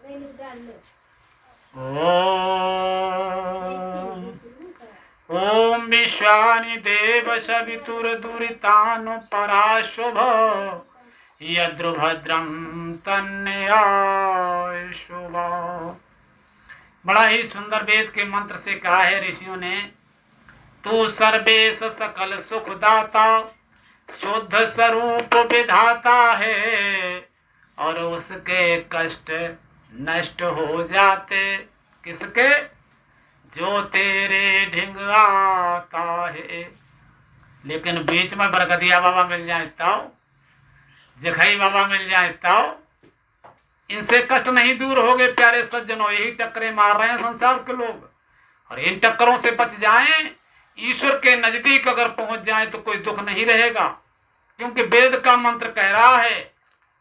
ओम ओम विश्वानि देव सवितुर्दुरितानु पराशुभ यद्रुभद्रं तन्नयाय शुभ। बड़ा ही सुंदर वेद के मंत्र से कहा है ऋषियों ने, तू सर्वेश सकल सुखदाता शुद्ध स्वरूप विधाता है और उसके कष्ट नष्ट हो जाते किसके, जो तेरे ढिंग आता है। लेकिन बीच में बरगदिया बाबा मिल जाए तब, जखई बाबा मिल जाए तब इनसे कष्ट नहीं दूर हो गए। प्यारे सज्जनों, यही टक्करें मार रहे हैं संसार के लोग, और इन टक्करों से बच जाएं, ईश्वर के नजदीक अगर पहुंच जाएं तो कोई दुख नहीं रहेगा। क्योंकि वेद का मंत्र कह रहा है,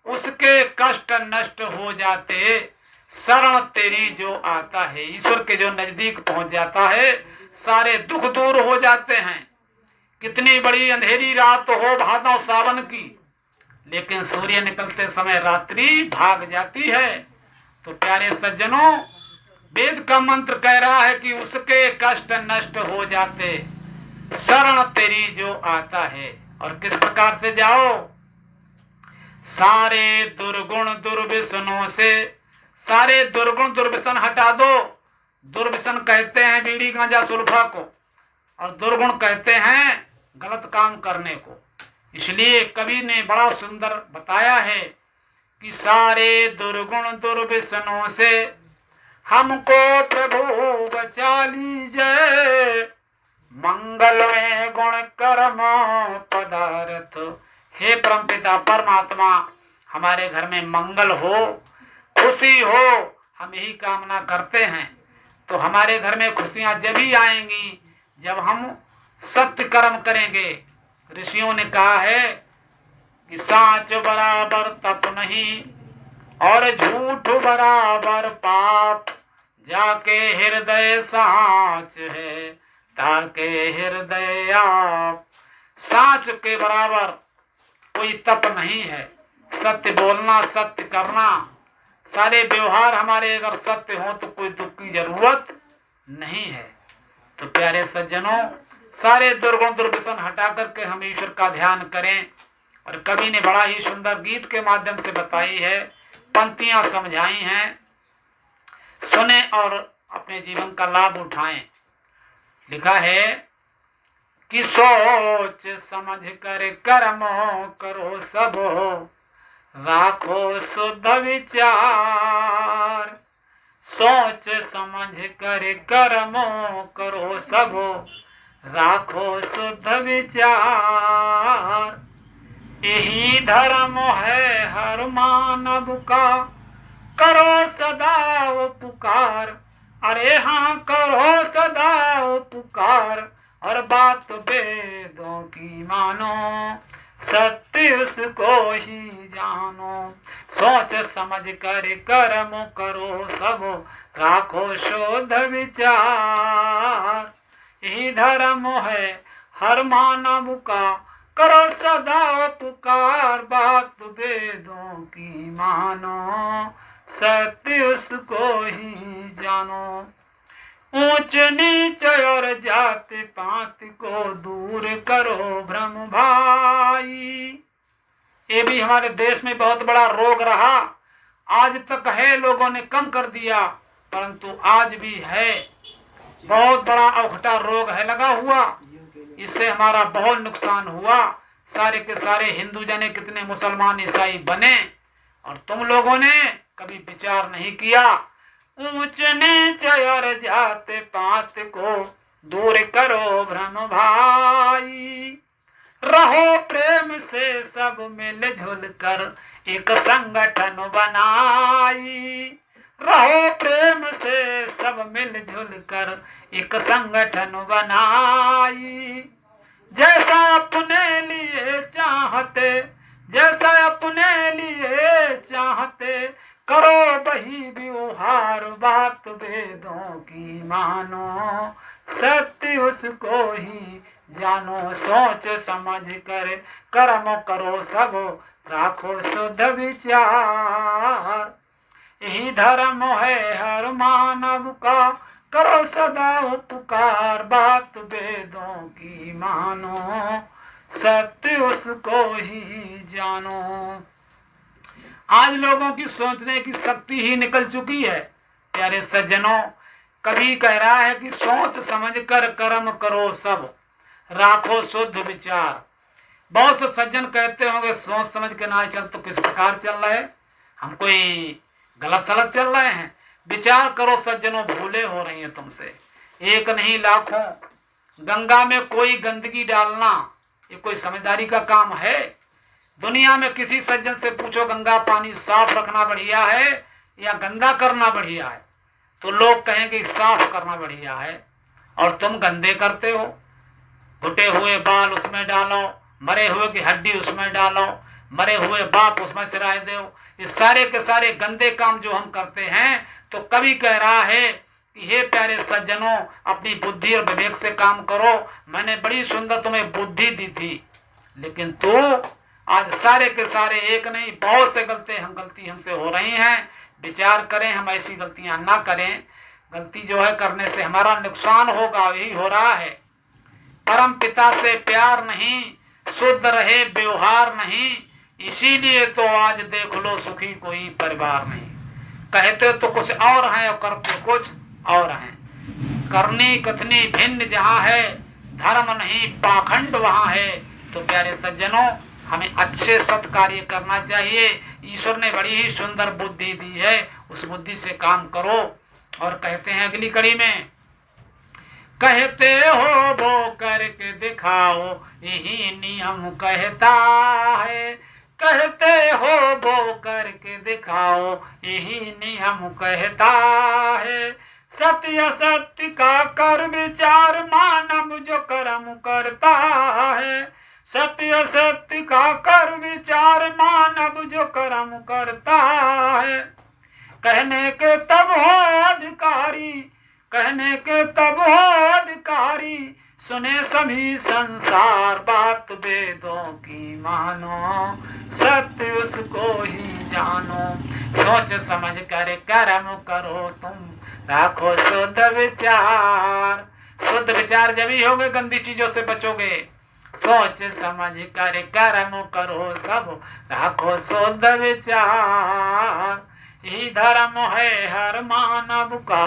उसके कष्ट नष्ट हो जाते शरण तेरी जो आता है। ईश्वर के जो नजदीक पहुंच जाता है सारे दुख दूर हो जाते हैं। कितनी बड़ी अंधेरी रात हो भादों सावन की, लेकिन सूर्य निकलते समय रात्रि भाग जाती है। तो प्यारे सज्जनों, वेद का मंत्र कह रहा है कि उसके कष्ट नष्ट हो जाते शरण तेरी जो आता है। और किस प्रकार से जाओ, सारे दुर्गुण दुर्व्यसनों से, सारे दुर्गुण दुर्व्यसन हटा दो। दुर्व्यसन कहते हैं बीड़ी गांजा सुल्फा को, और दुर्गुण कहते हैं गलत काम करने को। इसलिए कवि ने बड़ा सुंदर बताया है कि सारे दुर्गुण दुर्व्यसनों से हमको प्रभु बचा लीजिए, मंगल में गुण कर्म पदार्थ। हे परमपिता परमात्मा, हमारे घर में मंगल हो, खुशी हो, हम यही कामना करते हैं। तो हमारे घर में खुशियां जब ही आएंगी जब हम सत्य कर्म करेंगे। ऋषियों ने कहा है कि साच बराबर तप नहीं और झूठ बराबर पाप, जाके हृदय साच है ताके हृदय आप। साच के बराबर कोई तप नहीं है। सत्य बोलना, सत्य करना, सारे व्यवहार हमारे अगर सत्य हो तो कोई दुख की जरूरत नहीं है। तो प्यारे सज्जनों, सारे दुर्गुण दुर्व्यसन हटा करके हम ईश्वर का ध्यान करें। और कवि ने बड़ा ही सुंदर गीत के माध्यम से बताई है, पंक्तियां समझाई हैं, सुने और अपने जीवन का लाभ उठाएं। लिखा है कि सोच समझ कर कर्म करो सब, राखो शुद्ध विचार। सोच समझ कर कर्म करो सब, राखो शुद्ध विचार। यही धर्म है हर मानव का, करो सदा पुकार। अरे हाँ, करो सदा पुकार, और बात वेदों की मानो, सत्य उसको ही जानो। सोच समझ कर कर्म करो सब, राखो शुद्ध विचार। यही धर्म है हर मानव का, करो सदा पुकार। बात वेदों की मानो, सत्य उसको ही जानो। ऊंच नीच और जाति पाति को दूर करो भ्रम भाई। ये भी हमारे देश में बहुत बड़ा रोग रहा। आज तक है, लोगों ने कम कर दिया, परंतु आज भी है। बहुत बड़ा अवखटा रोग है लगा हुआ। इससे हमारा बहुत नुकसान हुआ। सारे के सारे हिंदू जने कितने मुसलमान ईसाई बने, और तुम लोगों ने कभी विचार नहीं किया। ऊंच नीच और जात पात को दूर करो भ्रम भाई। रहो प्रेम से सब मिलजुल कर एक संगठन बनाई। रहो प्रेम से सब मिलजुल कर एक संगठन बनाई। जैसा अपने लिए चाहते, जैसा अपने लिए चाहते, करो वही व्यवहार। बात वेदों की मानो, सत्य उसको ही जानो। सोच समझ कर कर्म करो सब, राखो शुद्ध विचार। यही धर्म है हर मानव का, करो सदा उपकार, बात वेदों की मानो, सत्य उसको ही जानो। आज लोगों की सोचने की शक्ति ही निकल चुकी है। प्यारे सज्जनों, कभी कह रहा है कि सोच समझ कर कर्म करो सब, राखो शुद्ध विचार। बहुत से सज्जन कहते होंगे सोच समझ के ना चल तो किस प्रकार चल रहे, हम कोई गलत सलत चल रहे हैं। विचार करो सज्जनों, भूले हो रही हैं तुमसे, एक नहीं लाखों। गंगा में कोई गंदगी डालना ये कोई समझदारी का काम है? दुनिया में किसी सज्जन से पूछो गंगा पानी साफ रखना बढ़िया है या गंदा करना बढ़िया है, तो लोग कहेंगे साफ करना बढ़िया है। और तुम गंदे करते हो, घुटे हुए बाल उसमें डालो, मरे हुए की हड्डी उसमें डालो, मरे हुए बाप उसमें सिराए दो। ये सारे के सारे गंदे काम जो हम करते हैं, तो कवि कह रहा है कि हे प्यारे सज्जनों, अपनी बुद्धि और विवेक से काम करो। मैंने बड़ी सुंदर तुम्हें बुद्धि दी थी, लेकिन तू आज सारे के सारे, एक नहीं बहुत से गलती हमसे हो रही हैं। विचार करें, हम ऐसी गलतियां ना करें। गलती जो है करने से हमारा नुकसान होगा, यही हो रहा है। परम पिता से प्यार नहीं, शुद्ध रहे व्यवहार नहीं, इसीलिए तो आज देख लो सुखी कोई परिवार नहीं। कहते तो कुछ और हैं और करते कुछ और हैं। करनी कथनी भिन्न जहाँ है, धर्म नहीं पाखंड वहाँ है। तो प्यारे सज्जनों, हमें अच्छे सत्कार्य करना चाहिए। ईश्वर ने बड़ी ही सुंदर बुद्धि दी है, उस बुद्धि से काम करो। और कहते हैं अगली कड़ी में, कहते हो वो करके दिखाओ, यही नियम कहता है। कहते हो वो करके दिखाओ, यही नियम कहता है। सत्य सत्य का कर विचार, मानव जो कर्म करता है। सत्य सत्य का कर विचार, मानव जो कर्म करता है। कहने के तब हो अधिकारी, कहने के तब हो अधिकारी, सुने सभी संसार, बात वेदों की मानो, सत्य उसको ही जानो। सोच समझ कर कर्म करो तुम, राखो शुद्ध विचार। शुद्ध विचार जब ही होगे, गंदी चीजों से बचोगे। सोच समझ कर कर्म करो सब, राखो शुद्ध विचार। यही धर्म है हर मानव का,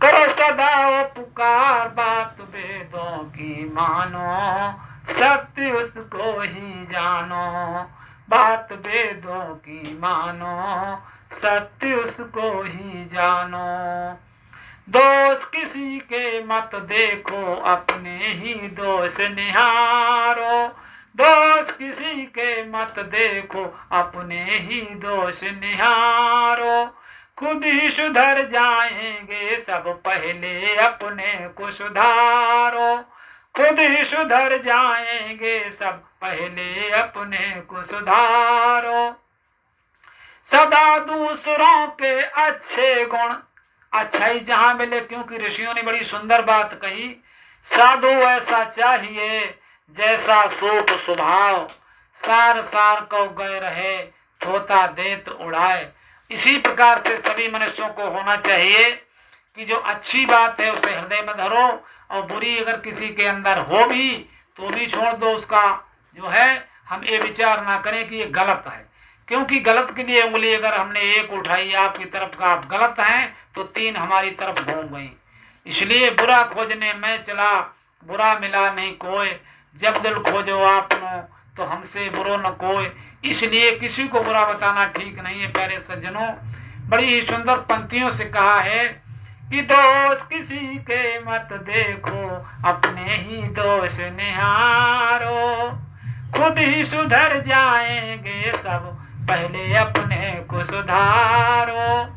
करो सदा पुकार, बात वेदों की मानो, सत्य उसको ही जानो। बात वेदों की मानो, सत्य उसको ही जानो। दोष किसी के मत देखो, अपने ही दोष निहारो। दोष किसी के मत देखो, अपने ही दोष निहारो। खुद ही सुधर जाएंगे सब, पहले अपने को सुधारो। खुद ही सुधर जाएंगे सब, पहले अपने को सुधारो। सदा दूसरों के अच्छे गुण, अच्छाई जहां मिले, क्योंकि ऋषियों ने बड़ी सुंदर बात कही, साधु ऐसा चाहिए जैसा शोक स्वभाव, सार सार को गए रहे, थोता देत उड़ाए। इसी प्रकार से सभी मनुष्यों को होना चाहिए कि जो अच्छी बात है उसे हृदय में धरो, और बुरी अगर किसी के अंदर हो भी तो भी छोड़ दो उसका। जो है हम ये विचार ना करें कि ये गलत है, क्योंकि गलत के लिए उंगली अगर हमने एक उठाई आपकी तरफ का, आप गलत हैं, तो 3 हमारी तरफ घूम गई। इसलिए बुरा खोजने में चला, बुरा मिला नहीं कोई, जब दिल खोजो आपनो, तो हमसे बुरो न कोई। इसलिए किसी को बुरा बताना ठीक नहीं है। प्यारे सज्जनों, बड़ी ही सुंदर पंक्तियों से कहा है कि दोष किसी के मत देखो, अपने ही दोष निहारो। खुद ही सुधर जाएंगे सब, पहले अपने को सुधारो।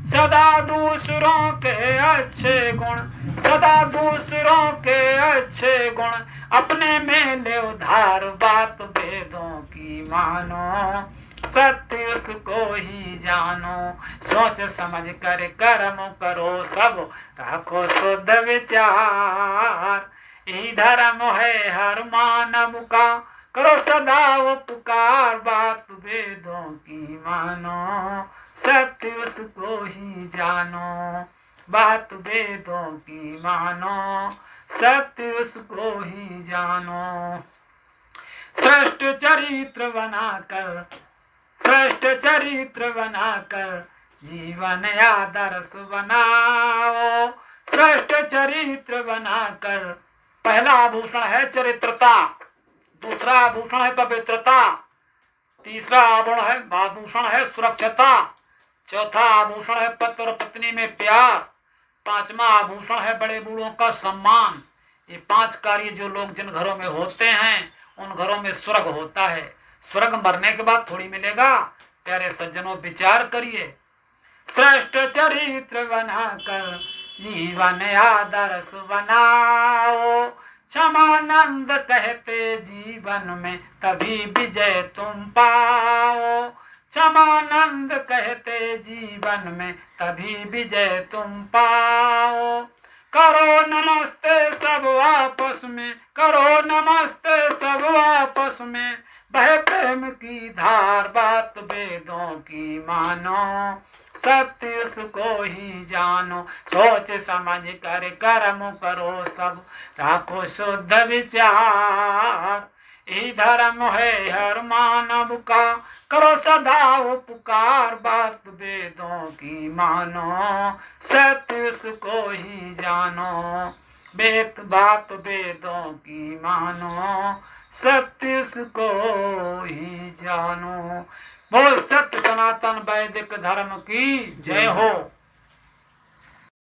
सदा दूसरों के अच्छे गुण, सदा दूसरों के अच्छे गुण, अपने में ले उधार, बात वेदों की मानो, सत्य उसको ही जानो। सोच समझ कर कर्म करो सब, राखो शुद्ध विचार। यही धर्म है हर मानव का, करो सदा उपकार, बात वेदों की मानो, सत्य उसको ही जानो, बात वेदों की मानो, सत्य उसको ही जानो। श्रेष्ठ चरित्र बनाकर, श्रेष्ठ चरित्र बनाकर जीवन आदर्श बनाओ, श्रेष्ठ चरित्र बनाकर। पहला आभूषण है चरित्रता, दूसरा आभूषण है पवित्रता, तीसरा आभूषण है सुरक्षता, चौथा आभूषण है पति और पत्नी में प्यार, पांचवा आभूषण है बड़े बूढ़ों का सम्मान। ये 5 कार्य जो लोग जिन घरों में होते हैं उन घरों में स्वर्ग होता है। स्वर्ग मरने के बाद थोड़ी मिलेगा। प्यारे सज्जनों, विचार करिए। श्रेष्ठ चरित्र बनाकर जीवन आदर्श बनाओ, क्षमानंद कहते जीवन में तभी विजय तुम पाओ, क्षमानंद कहते जीवन में तभी विजय तुम पाओ। करो नमस्ते सब आपस में, करो नमस्ते सब आपस में, बहे प्रेम की धार, बात वेदों की मानो, सत्य उसको ही जानो, सोच समझ कर कर्म करो सब, राखो शुद्ध विचार, यही धर्म है हर मानव का, करो सदा उपकार, बात वेदों की मानो, सत्य उसको ही जानो, बात वेदों की मानो, सत्य उसको ही जानो। बोल सत्य सनातन वैदिक धर्म की जय हो।